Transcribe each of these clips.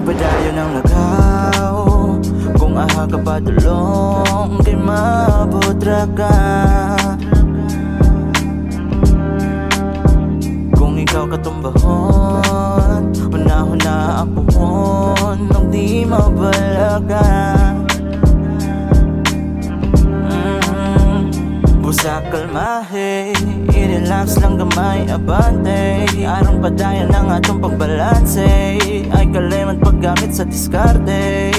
padayon ng lagaw. Kung aha ka padulong, kay mabutra ka. Kung ikaw katumbahon, una-huna ang puhon, nung di mabalaga. Busa kalmahe, i-relax lang gamay abante. Arong padayon ng atong pagbalanse, ay kaleman paggamit sa diskarte.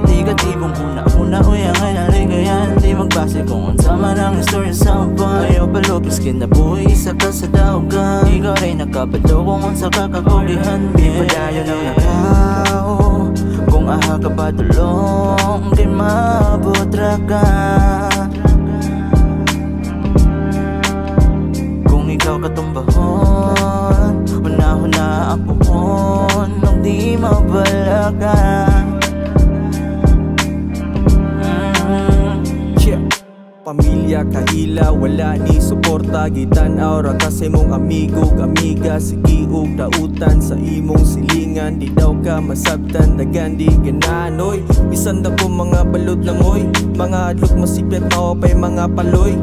Di ka tipong una-una, uy ang ay naligayan. Di magbase kung unsa man ang istorya sa uban. Ayaw palupis kinabuhi, isa ka sa daugan. Ikaw rin nakabalo kung unsa ka kakulihan. Di padayon ng lagaw, kung aha ka padulong, kay mabutra ka. Ikaw katumbahon, una-huna ang puhon, nung di mabalaga. Pamilya kahila, wala ni suporta. Gitanaw ra kasi mong amigo, amiga. Sige og dautan sa imong silingan. Di daw ka masabtan, nagandi gananoy. Bisan da ko mga balod lang oy, mga adlok masipet maopay mga paloy.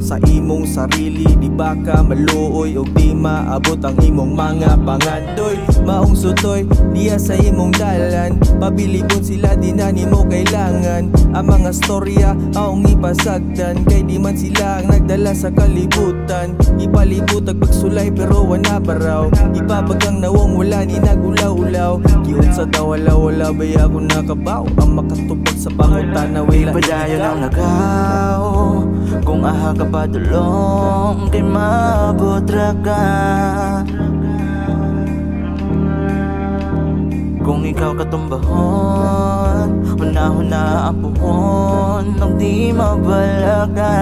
Sa imong sarili, di ba ka maluoy, og di maabot ang imong mga pangandoy. Maong sutoy, diya sa imong dalan, pabilibon sila di na nimo kailangan. Ang mga storya, aong ipasagdan, kay di man sila ang nagdala sa kalibutan. Ipalibot ang pagsulay pero wala baraw, ipabagang nawong wala ni nagulaw-ulaw. Kiyon sa tawala-wala bay ako nakabaw, ang makatupag sa pangutan na wala. Padayon ang lagaw, kung aha ka padulong, kay mabutra ka. Kung ikaw katumbahon, una-huna ang puhon, nung di mabalaga.